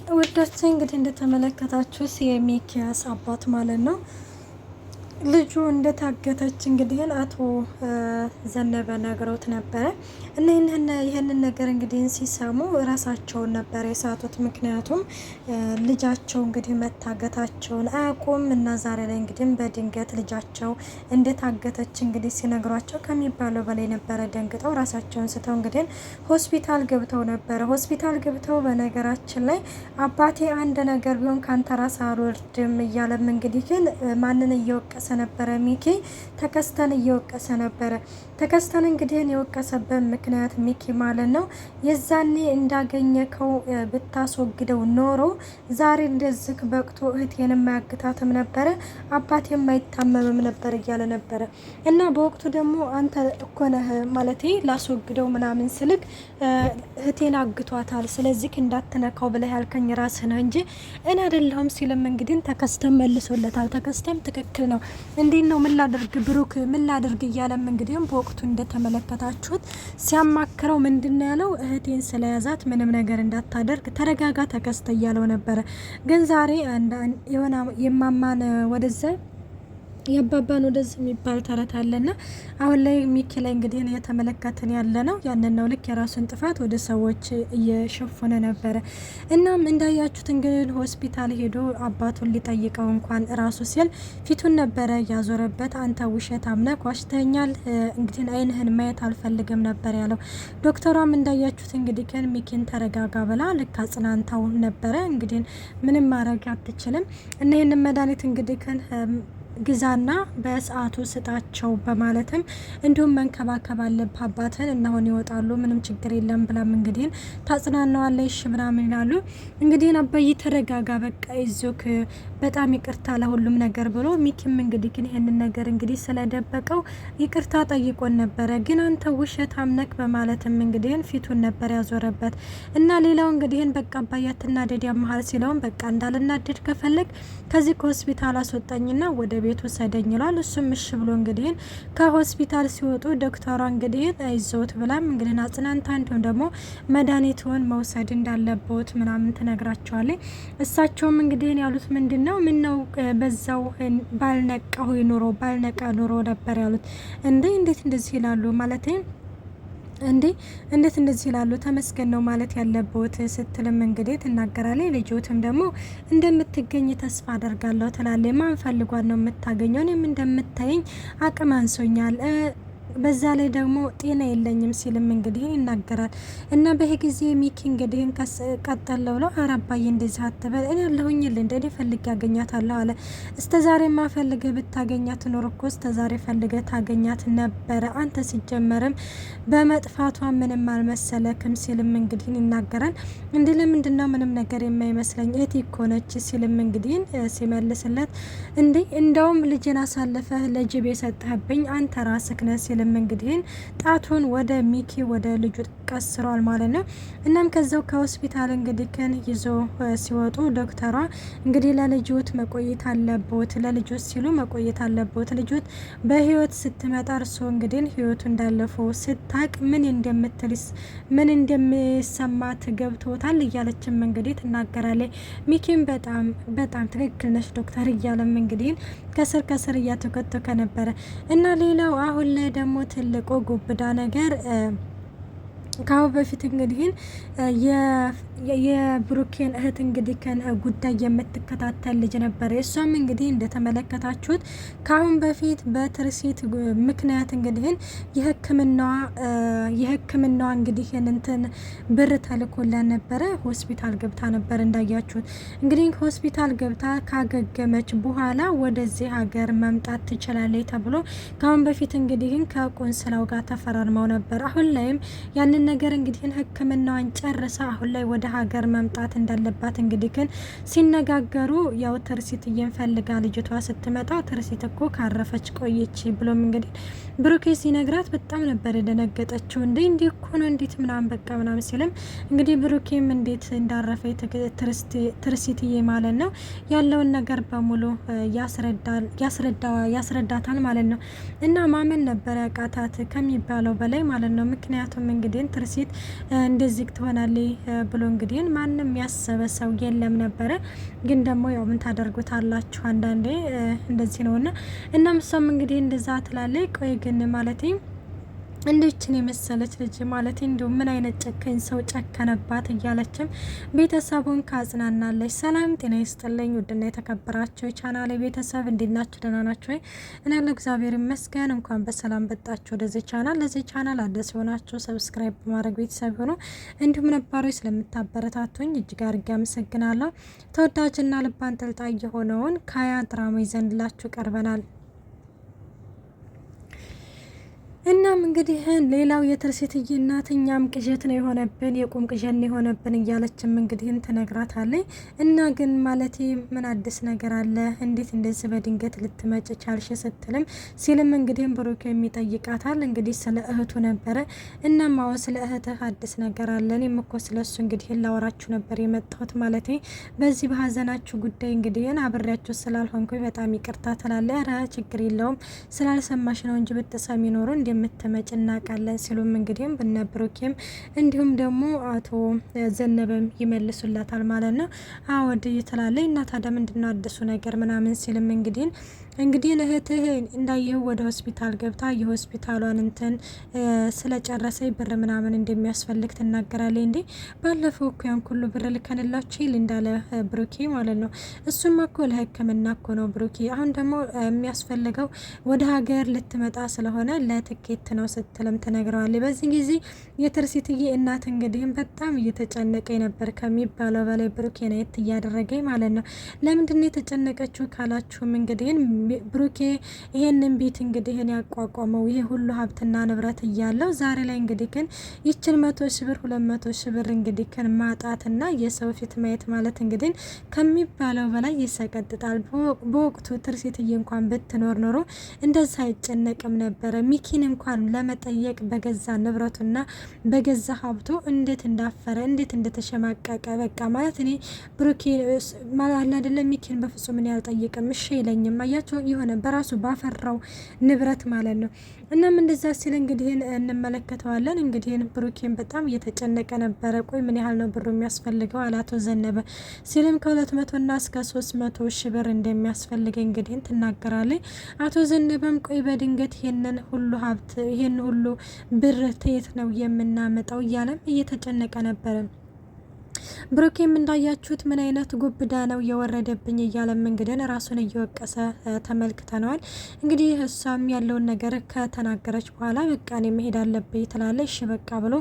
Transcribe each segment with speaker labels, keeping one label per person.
Speaker 1: ውዶቼ እንግዲህ እንደተመለከታችሁት የሚኪያስ አባት ማለት ነው ልጁ እንደታገተች እንግዲህ አቶ ዘነበ ነግረውት ነበረ እና ይህንን ነገር እንግዲህ ሲሰሙ ራሳቸውን ነበር የሳቱት። ምክንያቱም ልጃቸው እንግዲህ መታገታቸውን አያውቁም እና ዛሬ ላይ እንግዲህ በድንገት ልጃቸው እንደታገተች እንግዲህ ሲነግሯቸው ከሚባለው በላይ ነበረ ደንግጠው ራሳቸውን ስተው እንግዲህ ሆስፒታል ገብተው ነበረ። ሆስፒታል ገብተው በነገራችን ላይ አባቴ አንድ ነገር ቢሆን ካንተ ራስ አልወርድም እያለም እንግዲህ ግን ማንን እየወቀሰ ነበረ? ሚኪ ተከስተን እየወቀሰ ነበረ። ተከስተን እንግዲህ የወቀሰበት ምክንያት ሚኪ ማለት ነው የዛኔ እንዳገኘከው ብታስወግደው ኖሮ ዛሬ እንደዚህ በቅቶ እህቴን የማያግታትም ነበረ፣ አባቴ የማይታመምም ነበር እያለ ነበረ። እና በወቅቱ ደግሞ አንተ እኮ ነህ ማለቴ ላስወግደው ምናምን ስልክ እህቴን አግቷታል፣ ስለዚህ እንዳትነካው ብለህ ያልከኝ ራስህ ነህ እንጂ እኔ አይደለሁም ሲልም እንግዲህ ተከስተን መልሶለታል። ተከስተም ትክክል ነው፣ እንዴት ነው ምን ላድርግ ብሩክ ምን ላድርግ እያለም እንግዲህ በወቅቱ እንደተመለከታችሁት ሲያማክረው ምንድነው ያለው? እህቴን ስለያዛት ምንም ነገር እንዳታደርግ ተረጋጋ ተከስተ እያለው ነበረ። ግን ዛሬ የሆነ የማማን ወደዛ ያባባን ወደዚህ የሚባል ተረት አለና አሁን ላይ ሚኪ ላይ እንግዲህ እየተመለከትን ያለ ነው። ያንን ነው ልክ የራሱን ጥፋት ወደ ሰዎች እየሸፈነ ነበረ። እናም እንዳያችሁት እንግዲህ ሆስፒታል ሄዶ አባቱን ሊጠይቀው እንኳን ራሱ ሲል ፊቱን ነበረ ያዞረበት። አንተ ውሸት አምነህ ዋሽተኛል፣ እንግዲህ አይንህን ማየት አልፈልግም ነበር ያለው። ዶክተሯም እንዳያችሁት እንግዲህ ሚኪን ተረጋጋ ብላ ልክ አጽናንታው ነበረ። እንግዲህ ምንም ማድረግ አትችልም እና ይህንን መድኃኒት እንግዲህ ግዛና በሰዓቱ ስጣቸው በማለትም እንዲሁም መንከባከብ አለብህ አባትን እና አሁን ይወጣሉ ምንም ችግር የለም ብላም እንግዲህ ታጽናናዋለሽ ምናምን ይላሉ። እንግዲህ አባይ ተረጋጋ በቃ ይዞክ በጣም ይቅርታ ለሁሉም ነገር ብሎ ሚኪም እንግዲህ ይሄንን ነገር እንግዲህ ስለደበቀው ይቅርታ ጠይቆን ነበረ። ግን አንተ ውሸት አምነክ በማለትም እንግዲህ ፊቱን ነበር ያዞረበት እና ሌላው እንግዲህ በቃ አባይ አትናደድ ያመሃል ሲለውም በቃ እንዳልናደድ ከፈለግ ከዚህ ከሆስፒታል አስወጣኝና ወደ ቤቱ ሰደኝ ይላል። እሱም እሺ ብሎ እንግዲህ ከሆስፒታል ሲወጡ ዶክተሯ እንግዲህ አይዞት ብላም እንግዲህ አጽናንታ እንዲሁም ደግሞ መድኃኒቱን መውሰድ እንዳለበት ምናምን ትነግራቸዋለች። እሳቸውም እንግዲህ ያሉት ምንድነው ምን ነው በዛው ባልነቃሁ ኑሮ ባልነቃ ኑሮ ነበር ያሉት። እንዴት እንደዚህ ይላሉ ማለት እንዴት እንደዚህ ይላሉ? ተመስገን ነው ማለት ያለበት ስትልም እንግዲህ ትናገራለች። ልጆትም ደግሞ እንደምትገኝ ተስፋ አደርጋለሁ ትላለች። ማን ፈልጓት ነው የምታገኘው? እኔም እንደምታየኝ አቅም አንሶኛል በዛ ላይ ደግሞ ጤና የለኝም ሲልም እንግዲህ ይናገራል። እና በዚህ ጊዜ ሚኪ እንግዲህ ቀጠለው ብለው አራባዬ እንደዚህ አትበል እኔ ያለሁኝ እንደኔ ፈልግ ያገኛታለሁ አለ። እስከዛሬ ማፈልገ ብታገኛት ኖር እኮ እስከዛሬ ፈልገ ታገኛት ነበረ። አንተ ሲጀመርም በመጥፋቷ ምንም አልመሰለክም ሲልም እንግዲህ ይናገራል። እንዴ ለምንድነው ምንም ነገር የማይመስለኝ እህቴ እኮ ነች ሲልም እንግዲህ ሲመልስለት እንዴ እንደውም ልጅን አሳልፈህ ለጅብ የሰጠህብኝ አንተ ራስህ ነህ ሲልም እንግዲህ ጣቱን ወደ ሚኪ ወደ ልጁ ቀስሯል ማለት ነው። እናም ከዛው ከሆስፒታል እንግዲህ ይዞ ሲወጡ ዶክተሯ እንግዲህ ለልጆት መቆየት አለቦት ለልጆት ሲሉ መቆየት አለቦት ልጆት በህይወት ስትመጣ እርሶ እንግዲህ ህይወቱ እንዳለፈው ስታቅ ምን እንደሚሰማት ገብቶታል እያለችም እንግዲህ ትናገራለች። ሚኪም በጣም ትክክል ነሽ ዶክተር እያለም እንግዲህ ከስር እያተከተከ ነበረ እና ሌላው አሁን ላይ ደግሞ ትልቁ ጉብዳ ነገር ካሁን በፊት እንግዲህ የብሩኬን እህት እንግዲህ ጉዳይ የምትከታተል ልጅ ነበር። እሷም እንግዲህ እንደተመለከታችሁት ካሁን በፊት በትርሲት ምክንያት እንግዲህ የሕክምናዋ እንግዲህ እንትን ብር ተልኮላት ነበረ። ሆስፒታል ገብታ ነበር እንዳያችሁት። እንግዲህ ሆስፒታል ገብታ ካገገመች በኋላ ወደዚህ ሀገር መምጣት ትችላለች ተብሎ ካሁን በፊት እንግዲህ ከቆንስላው ጋር ተፈራርመው ነበር። አሁን ላይም ያንን ነገር እንግዲህ ሕክምናዋን ጨርሳ አሁን ላይ ወደ ሀገር መምጣት እንዳለባት እንግዲህ ሲነጋገሩ ያው ትርሲት እየፈልጋ ልጅቷ ስትመጣ ትርሲት እኮ ካረፈች ቆየች ብሎም እንግዲህ ብሩኬ ሲነግራት በጣም ነበር የደነገጠችው። እንዴ እኮ ነው እንዴት ምናምን በቃ ምናምን ሲልም እንግዲህ ብሩኬም እንዴት እንዳረፈ ትርሲትዬ ማለት ነው ያለውን ነገር በሙሉ ያስረዳታል ማለት ነው። እና ማመን ነበር ያቃታት ከሚባለው በላይ ማለት ነው። ምክንያቱም እንግዲህ ትርሲት እንደዚህ ትሆናለች ብሎ እንግዲህ ማንም ያሰበ ሰው የለም ነበረ። ግን ደግሞ ያው ምን ታደርጉታላችሁ አንዳንዴ እንደዚህ ነውና እና ምሳም እንግዲህ እንደዛ ትላለች። ቆይ ግን ማለት እንዴችን የመሰለች ልጅ ማለት እንዲሁ ምን አይነት ጨካኝ ሰው ጨከነባት እያለችም ቤተሰቡን ካጽናናለች። ሰላም ጤና ይስጥልኝ ውድና የተከበራችሁ የቻናሌ ቤተሰብ እንዴት ናችሁ? ደህና ናችሁ ወይ? እኔ ያለው እግዚአብሔር ይመስገን። እንኳን በሰላም በጣችሁ ወደዚህ ቻናል። ለዚህ ቻናል አዲስ የሆናችሁ ሰብስክራይብ በማድረግ ቤተሰብ ሆኖ እንዲሁም ነባሮች ስለምታበረታቱኝ እጅግ አድርጌ አመሰግናለሁ። ተወዳጅና ልብ አንጠልጣይ የሆነውን ካያ ድራማ ይዘንላችሁ ቀርበናል። እናም እንግዲህ ሌላው የትርሲትዬ እናት እኛም ቅዠት ነው የሆነብን የቁም ቅዠት ነው የሆነብን እያለችም እንግዲህ ትነግራታለች። እና ግን ማለቴ ምን አዲስ ነገር አለ? እንዴት እንደዚህ በድንገት ልትመጭ ቻልሽ? ስትልም ሲልም እንግዲህ ብሩክ የሚጠይቃታል። እንግዲህ ስለ እህቱ ነበረ። እናም አዎ ስለ እህትህ አዲስ ነገር አለ። እኔም እኮ ስለሱ እንግዲህ ላወራችሁ ነበር የመጣሁት። ማለቴ በዚህ በሀዘናችሁ ጉዳይ እንግዲህ አብሬያችሁ ስላልሆንኩኝ በጣም ይቅርታ ትላለች። ኧረ ችግር የለውም ስላልሰማሽ ነው እንጂ ብትሰሚ ኖሮ እንደምትመጭ እናውቃለን ሲሉም እንግዲህም ብነብሩኬም እንዲሁም ደግሞ አቶ ዘነበም ይመልሱላታል ማለት ነው። አወድ ትላለች። እና ታዲያ ምንድነው አዲሱ ነገር ምናምን ሲልም እንግዲህ እህትህ እንዳየው ወደ ሆስፒታል ገብታ የሆስፒታሏን እንትን ስለጨረሰኝ ብር ምናምን እንደሚያስፈልግ ትናገራለች። እንዴ ባለፈው እኮ ያን ሁሉ ብር ልከንላችሁ ይል እንዳለ ብሩኬ ማለት ነው። እሱም እኮ ለሕክምና እኮ ነው ብሩኬ። አሁን ደግሞ የሚያስፈልገው ወደ ሀገር ልትመጣ ስለሆነ ለትኬት ነው ስትልም ትነግረዋለች። በዚህ ጊዜ የትርሲትዬ እናት እንግዲህም በጣም እየተጨነቀ ነበር ከሚባለው በላይ ብሩኬ ናየት እያደረገኝ ማለት ነው። ለምንድነው የተጨነቀችው ካላችሁም እንግዲህ ብሩኬ ይሄንን ቤት እንግዲህ ያቋቋመው ይሄ ሁሉ ሀብትና ንብረት እያለው ዛሬ ላይ እንግዲህ ግን ይችን 100,000 ብር 200,000 ብር እንግዲህ ማጣትና የሰው ፊት ማየት ማለት እንግዲህ ከሚባለው በላይ ይሰቀጥጣል። በወቅቱ ትርሲትዬ እንኳን ብትኖር ኖሮ እንደዛ አይጨነቅም ነበረ። ሚኪን እንኳን ለመጠየቅ በገዛ ንብረቱና በገዛ ሀብቱ እንዴት እንዳፈረ እንዴት እንደተሸማቀቀ በቃ ማለት እኔ ብሩኬ ማለት አይደለም ሚኪን በፍጹም እኔ አልጠይቅም እሺ ይለኝም አያቸው የሆነ በራሱ ባፈራው ንብረት ማለት ነው። እናም እንደዛ ሲል እንግዲህ እንመለከተዋለን። እንግዲህ ብሩኬን በጣም እየተጨነቀ ነበረ። ቆይ ምን ያህል ነው ብሩ የሚያስፈልገው አላቶ ዘነበ ሲልም ከ200 እስከ 300,000 ብር እንደሚያስፈልገ እንግዲህ ትናገራለች። አቶ ዘነበም ቆይ በድንገት ይሄንን ሁሉ ሀብት ይሄን ሁሉ ብር ተየት ነው የምናመጣው እያለም እየተጨነቀ ነበረ። ብሩኬም እንዳያችሁት ምን አይነት ጉብዳ ነው የወረደብኝ እያለም እንግዲህ ራሱን እየወቀሰ ተመልክተነዋል። እንግዲህ እሷም ያለውን ነገር ከተናገረች በኋላ በቃ እኔ መሄድ አለብኝ ትላለች። እሺ በቃ ብሎ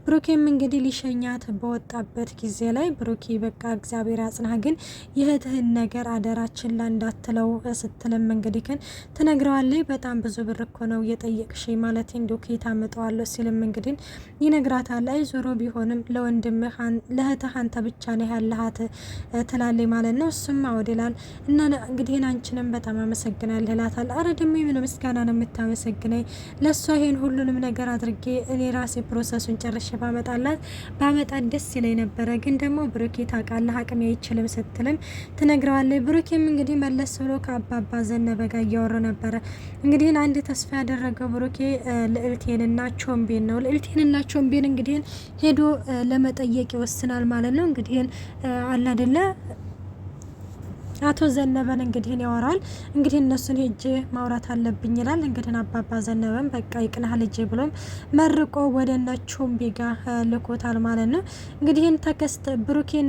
Speaker 1: ብሩኬም እንግዲህ ሊሸኛት በወጣበት ጊዜ ላይ ብሩኬ በቃ እግዚአብሔር አጽናህ፣ ግን የእህትህን ነገር አደራችን ላ እንዳትለው ስትልም እንግዲህ ግን ትነግረዋለች። በጣም ብዙ ብር እኮ ነው የጠየቅሽ ማለት እንዲሁ ከየት አመጣዋለሁ ሲልም እንግዲህ ይነግራታል። አይ ዞሮ ቢሆንም ለወንድምህ ለእህትህ አንተ ብቻ ነው ያለሃት ትላለች ማለት ነው። እሱም አወደላል እና እንግዲህ አንቺንም በጣም አመሰግናለሁ እላታል። አረ ደግሞ ምን ምስጋና ነው የምታመሰግነኝ? ለሷ ይሄን ሁሉንም ነገር አድርጌ እኔ ራሴ ፕሮሰሱን ጨርሼ ባመጣት ደስ ይለኝ ነበረ፣ ግን ደግሞ ብሩኬ ታውቃለህ አቅሜ አይችልም ስትልም ትነግረዋለች። ብሩኬም እንግዲህ መለስ ብሎ ከአባባ ዘነበ ጋር እያወሩ ነበረ። እንግዲህ አንድ ተስፋ ያደረገው ብሩኬ ልዕልቴንና ቾምቤን ነው። ልዕልቴንና ቾምቤን እንግዲህ ሄዶ ለመጠየቅ ይወስናል ማለት ነው። እንግዲህ አለ አይደለ አቶ ዘነበን እንግዲህ ያወራል። እንግዲህ እነሱን ሄጄ ማውራት አለብኝ ይላል። እንግዲህ አባባ ዘነበን በቃ ይቅናህ ልጄ ብሎም መርቆ ወደ ነቾም ቢጋ ልኮታል ማለት ነው። እንግዲህ ተከስተ ብሩኬን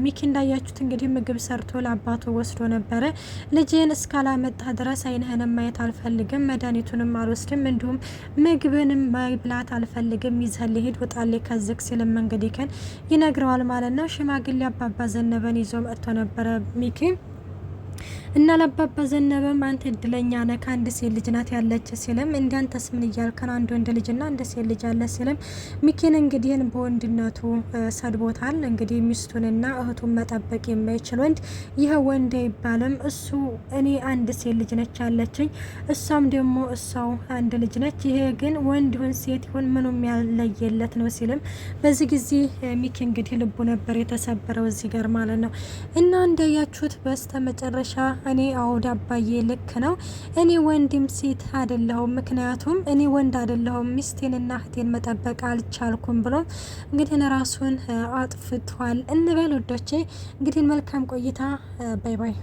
Speaker 1: ሚኪ እንዳያችሁት እንግዲህ ምግብ ሰርቶ ለአባቱ ወስዶ ነበረ። ልጄን እስካላመጣ ድረስ አይንህንም ማየት አልፈልግም፣ መድኃኒቱንም አልወስድም፣ እንዲሁም ምግብንም መብላት አልፈልግም፣ ይዘህልኝ ሂድ ውጣልኝ ከዝግ ሲልም እንግዲህ ይነግረዋል ማለት ነው። ሽማግሌ አባባ ዘነበን ይዞ መጥቶ ነበረ ሚኪ እና ለአባባ ዘነበም አንተ እድለኛ ነህ ከአንድ ሴት ልጅ ናት ያለች ሲልም እንዳንተስ ምን እያልክ ነው? አንድ ወንድ ልጅና አንድ ሴት ልጅ አለ ሲልም ሚኪን እንግዲህ በወንድነቱ ሰድቦታል። እንግዲህ ሚስቱንና እህቱን መጠበቅ የማይችል ወንድ ይህ ወንድ አይባልም። እሱ እኔ አንድ ሴት ልጅ ነች ያለችኝ፣ እሷም ደግሞ እሷው አንድ ልጅ ነች። ይሄ ግን ወንድ ይሁን ሴት ይሁን ምኑም ያለየለት ነው ሲልም በዚህ ጊዜ ሚኪ እንግዲህ ልቡ ነበር የተሰበረው እዚህ ጋር ማለት ነው። እና እንዳያችሁት በስተ መጨረሻ እኔ አውድ አባዬ ልክ ነው። እኔ ወንድም ሴት አይደለሁም፣ ምክንያቱም እኔ ወንድ አይደለሁም፣ ሚስቴንና እህቴን መጠበቅ አልቻልኩም ብሎ እንግዲህ ራሱን አጥፍቷል እንበል ውዶቼ። እንግዲህ መልካም ቆይታ። ባይ ባይ።